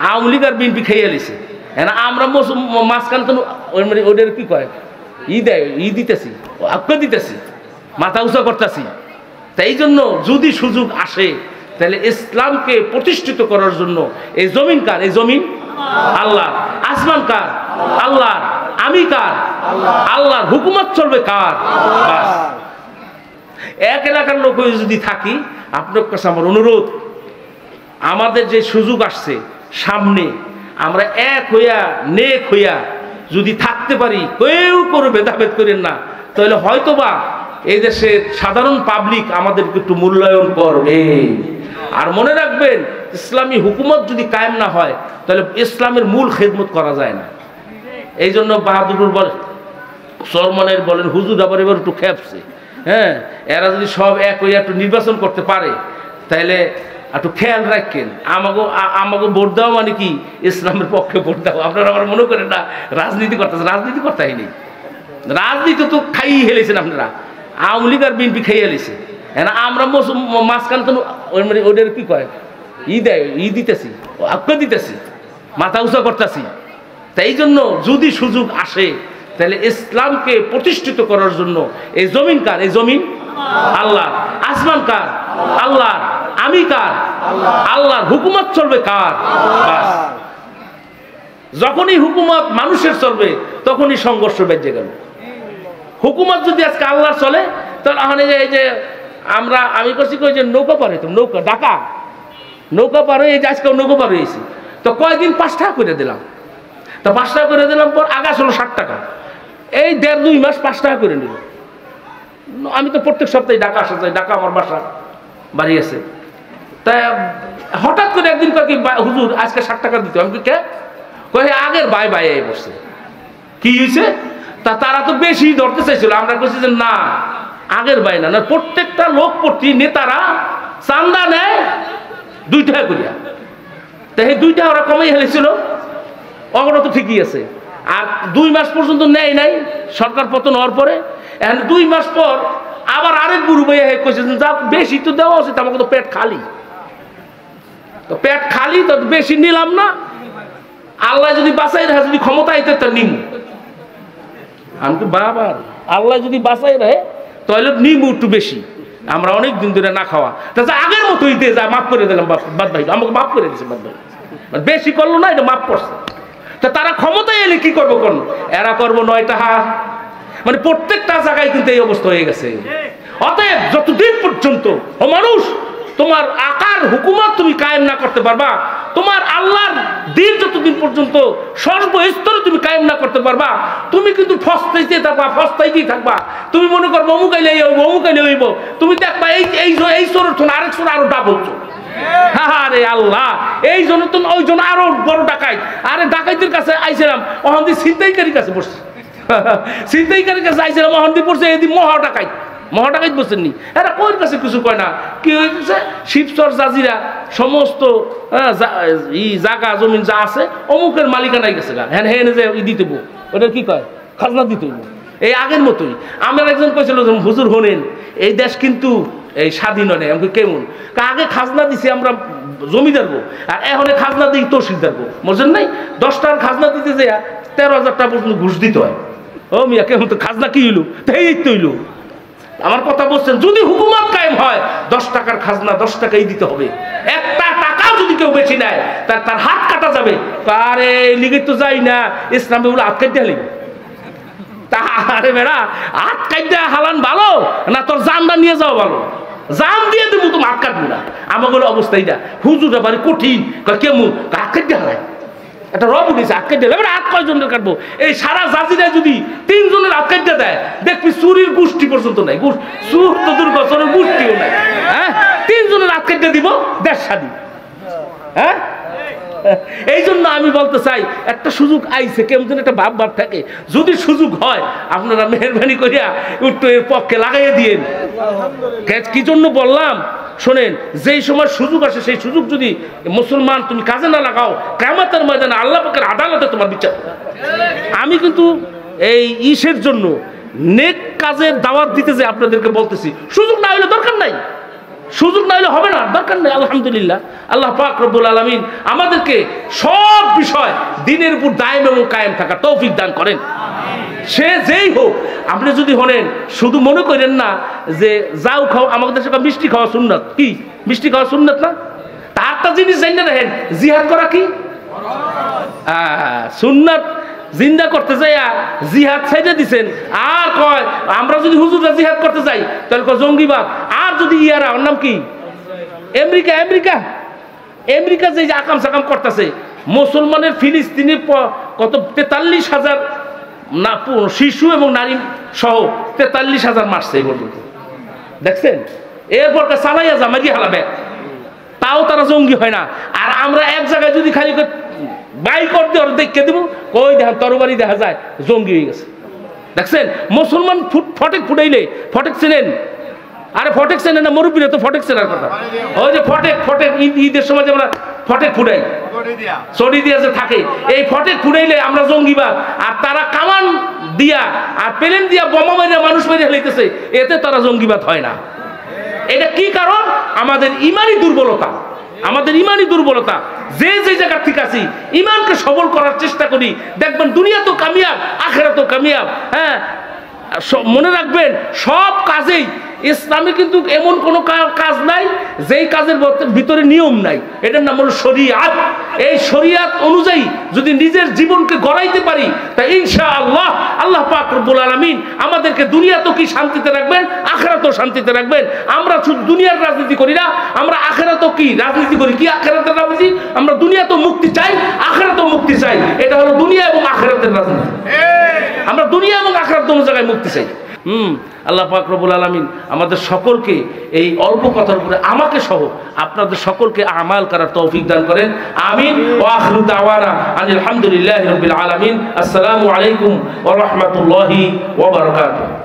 আওয়ামী লীগ আর BNP খেয়ে এলিছে। আমরা মাঝখানে তো ওদের কি কয় ই দিতেছি, আক্কা দিতেছি, মাথা উঁচা করতেছি। তাই জন্য যদি সুযোগ আসে তাহলে ইসলামকে প্রতিষ্ঠিত করার জন্য এই জমিন কার? এই জমিন আল্লাহ। আসমান কার? আল্লাহ। আমি কার? আল্লাহর হুকুমত চলবে কার? বাস। এক এলাকার লোক যদি থাকি, আপনার কাছে আমার অনুরোধ, আমাদের যে সুযোগ আসছে সামনে, আমরা এক হইয়া নেক হইয়া যদি থাকতে পারি, কেউ করে ভেদাভেদ করেন না, তাহলে হয়তোবা এই দেশের সাধারণ পাবলিক আমাদেরকে একটু মূল্যায়ন করবে। আর মনে রাখবেন, ইসলামী হুকুমত যদি কায়েম না হয় তাহলে ইসলামের মূল খেদমত করা যায় না। এই জন্য বাহাদুর বলেন, সরমানের বলেন, হুজুর আবার এবার একটু খেপছে। হ্যাঁ, এরা যদি সব এক হইয়া একটু নির্বাচন করতে পারে তাহলে একটু খেয়াল রাখেন। আমাকে ভোট দেওয়া মানে কি? ইসলামের পক্ষে ভোট দেওয়া। আপনারা আমার মনে করেন না রাজনীতি করতেছে, রাজনীতি করতে হয়নি। রাজনীতি তো খাইয়ে হেলেছেন আপনারা, আওয়ামী লীগ আর বিএনপি খেয়ে হেলেছে। আমরা মাঝখানে তো ওদের কি কয় ই দিতেছি, আক্কা দিতেছি, মাথা উঁচা করতেছি। তাই জন্য যদি সুযোগ আসে তাহলে ইসলামকে প্রতিষ্ঠিত করার জন্য এই জমিন কার? এই জমিন আল্লাহ। আসমান কার? আল্লাহ। আমি কার? আল্লাহর হুকুমত চলবে কার? বাস। যখনই হুকুমত মানুষের চলবে তখনই সংঘর্ষ বেজে গেল। হুকুমত যদি আজকে আল্লাহর চলে তাহলে এই যে আমি করছি কই যে নৌকা পার হইতাম, নৌকা পার হয়ে, এই যে আজকে নৌকা পার হয়েছি, তো কয়েকদিন 5 টাকা করে দিলাম। তো 5 টাকা করে দিলাম পর আগাছ হলো 60 টাকা। এই 1.5-2 মাস 5 টাকা করে নিল। আমি তো প্রত্যেক সপ্তাহে ঢাকা আসা যাই, ঢাকা আমার বাড়ি আছে। তাই হঠাৎ করে একদিন কয় কি হুজুর আজকে 60 টাকা দিতে। আমি কে কয়ে আগের বাই বসছে। কি হয়েছে? তারা তো বেশি ধরতে চাইছিল। আমরা বলছি যে না, আগের বাই না, প্রত্যেকটা লোক প্রতি নেতারা চান্দা নেয় 2 টাকা করিয়া। তাই 2 টাকা ওরা কমাই হেলেছিল, অগণ তো ঠিকই আছে। আর 2 মাস পর্যন্ত নেয় নাই, সরকার পতন হওয়ার পরে। এখন 2 মাস পর আবার আরেক গুরু ভাইয়া কইছে যা বেশি তো দেওয়া উচিত, আমাকে তো পেট খালি, তো পেট খালি তো বেশি নিলাম না। আল্লাহ যদি বাঁচাই রাখে, যদি ক্ষমতা আইতে তার নিম। আমি তো বাবা, আল্লাহ যদি বাঁচাই রাখে তাহলে নিমু একটু বেশি। আমরা অনেক দিন ধরে না খাওয়া, তাহলে আগের মতোই দিয়ে যা মাফ করে দিলাম বাদ ভাই, আমাকে মাফ করে দিয়েছে বাদ ভাই, বেশি করলো না, এটা মাফ করছে। তা তারা ক্ষমতায় এলে কি করবো? কোন এরা করবো 9 টাকা। মানে প্রত্যেকটা জায়গায় কিন্তু এই অবস্থা হয়ে গেছে। অতএব যতদিন পর্যন্ত ও মানুষ তোমার আকার হুকুমত তুমি কায়েম না করতে পারবা, তোমার আল্লাহর দিন যতদিন পর্যন্ত সর্বস্তরে তুমি কায়েম না করতে পারবা, তুমি কিন্তু ফস্তাইতেই থাকবা। তুমি মনে করবো অমুক আইলে হইব, অমুক আইলে হইব। তুমি দেখবা এই চোর আরেক চোর আরো ডাবল চোর। আরে আল্লাহ, এই জন্য তো ওই জন্য আরো বড় ডাকাইত। আরে ডাকাইতের কাছে আইছিলাম, অহন্দি ছিনতাইকারীর কাছে বসছে। ছিনতাইকারীর কাছে আইছিলাম, অহন্দি পড়ছে এদিন মহা ডাকাইত বসছেননি। এরা কোর কাছে কিছু কয় না। কি হয়েছে? শিবচর জাজিরা সমস্ত জায়গা জমিন যা আছে অমুকের মালিকানাই গেছে গা। হ্যাঁ হ্যাঁ যে দিতে বো, ওটা কি কয় খাজনা দিতে হইব। এই আগের মতোই আমার একজন কইছিল হুজুর হনেন এই দেশ কিন্তু এই স্বাধীন নেই। আমাকে কেমন? আগে খাজনা দিছি আমরা জমিদার গো, আর এখন খাজনা দিই তহসিলদার গো। বুঝলেন নাই? 10 টাকার খাজনা দিতে যে 13,000 টাকা পর্যন্ত ঘুষ দিতে হয়। ও মিয়া কেমন? তো খাজনা কি হইলো? এই তো হইলো। আমার কথা বলছেন, যদি হুকুমত কায়েম হয় 10 টাকার খাজনা 10 টাকাই দিতে হবে। একটা টাকাও যদি কেউ বেশি নেয় তার হাত কাটা যাবে। আরে লিগে তো যাই না, ইসলামে বলে হাত কাটতে হলে তাহারে বেড়া হাত কাটতে হালান ভালো না তোর জানটা নিয়ে যাও ভালো? জান দিয়ে দেবো, তুমি হাত কাটবো না। আমাকে অবস্থা এইটা। হুজুরটা বাড়ি কঠিন, কেমন হাত কাটতে হালায়? একটা রব উঠেছে, হাত কাটতে দেবে। হাত কয়জনের কাটবো? এই সারা জাতিরা যদি 3 জনের হাত কাটতে দেয়, দেখবি চুরির গোষ্ঠী পর্যন্ত নাই, চুর তো দুর্গছনের গোষ্ঠীও নাই। হ্যাঁ, 3 জনের হাত কাটতে দিব, দেশ স্বাধীন। হ্যাঁ, এই জন্য আমি বলতে চাই, একটা সুযোগ আইছে, কেমন একটা ভাব থাকে। যদি সুযোগ হয় আপনারা মেহরবানি করিয়া একটু এর পক্ষে লাগাইয়ে দিয়েন। কি জন্য বললাম শোনেন, যেই সময় সুযোগ আসে সেই সুযোগ যদি মুসলমান তুমি কাজে না লাগাও, কিয়ামতের ময়দানে আল্লাহ পাকের আদালতে তোমার বিচার। আমি কিন্তু এই ইসের জন্য নেক কাজের দাওয়াত দিতে যে আপনাদেরকে বলতেছি, সুযোগ না হইলে দরকার নাই। সুযোগ না হলে হবে না, দরকার নেই। আলহামদুলিল্লাহ, আল্লাহ পাক রব্বুল আলামিন আমাদেরকে সব বিষয় দিনের উপর দায়েম এবং কায়েম থাকা তৌফিক দান করেন। সে যেই হোক, আপনি যদি হলেন, শুধু মনে করেন না যে যাও খাও, আমাদের দেশে মিষ্টি খাওয়া সুন্নত। কি মিষ্টি খাওয়া সুন্নত না? তারটা জিনিস জানি না, দেখেন জিহাদ করা কি সুন্নত। জিন্দা করতে যাই জিহাদ ছেড়ে দিচ্ছেন, আর কয় আমরা যদি হুজুররা জিহাদ করতে যাই তাহলে কয় জঙ্গিবাদ। আর যদি ইয়ারা, ওর নাম কি, আমেরিকা আমেরিকা আমেরিকা যে আকাম সাকাম করতেছে, মুসলমানের ফিলিস্তিনের কত 43,000 না শিশু এবং নারী সহ 43,000 মারছে এই পর্যন্ত, দেখছেন? এরপর চালাইয়া যা মারি হালাবে, তাও তারা জঙ্গি হয় না। আর আমরা এক জায়গায় যদি খালি বাইক করতে দেখে দেবো, কই দেখেন তরবারি দেখা যায়, জঙ্গি হয়ে গেছে। দেখছেন মুসলমান ফটেক ফুটাইলে, ফটেক চেনেন? আরে ফটেক চেনেন না, মুরব্বীরা তো ফটেক চেনার কথা। ওই যে ফটেক ফটেক ঈদের সময় যে আমরা ফটেক ফুটাই, চড়ি দিয়া যে থাকে, এই ফটেক ফুটাইলে আমরা জঙ্গিবাদ। আর তারা কামান দিয়া আর প্লেন দিয়া বোমা মেরে মানুষ মেরে ফেলাইতেছে, এতে তারা জঙ্গিবাদ হয় না। এটা কি কারণ? আমাদের ইমানি দুর্বলতা, আমাদের ইমানি দুর্বলতা। যে যে জায়গা ঠিক আছি, ইমানকে সবল করার চেষ্টা করি, দেখবেন দুনিয়া তো কামিয়াব, আখেরাত তো কামিয়াব। হ্যাঁ, মনে রাখবেন সব কাজেই ইসলামে কিন্তু এমন কোনো কাজ নাই যেই কাজের ভিতরে নিয়ম নাই। এটার নাম হলো শরিয়াত। এই শরিয়াত অনুযায়ী যদি নিজের জীবনকে গড়াইতে পারি, তা ইনশাআল্লাহ আল্লাহ পাক রব্বুল আলামিন আমাদেরকে দুনিয়াতেও কি শান্তিতে রাখবেন, আখেরাতেও শান্তিতে রাখবেন। আমরা শুধু দুনিয়ার রাজনীতি করি না, আমরা আখেরাতেও কি রাজনীতি করি। কি আখেরাতের রাজনীতি? আমরা দুনিয়াতেও মুক্তি চাই, আখেরাতেও মুক্তি চাই। এটা হলো দুনিয়া এবং আখেরাতের রাজনীতি। আমরা দুনিয়া এবং আখেরাত দুটো জায়গায় মুক্তি চাই। আল্লাহ পাক রব্বুল আলামিন আমাদের সকলকে এই অল্প কথার উপরে, আমাকে সহ আপনাদের সকলকে আমাল করার তৌফিক দান করেন। আমিন। ওয়া আখিরু দাওয়ানা আলহামদুলিল্লাহি রাব্বিল আলামিন। আসসালামু আলাইকুম ওয়া রাহমাতুল্লাহি ওয়া বারাকাতুহু।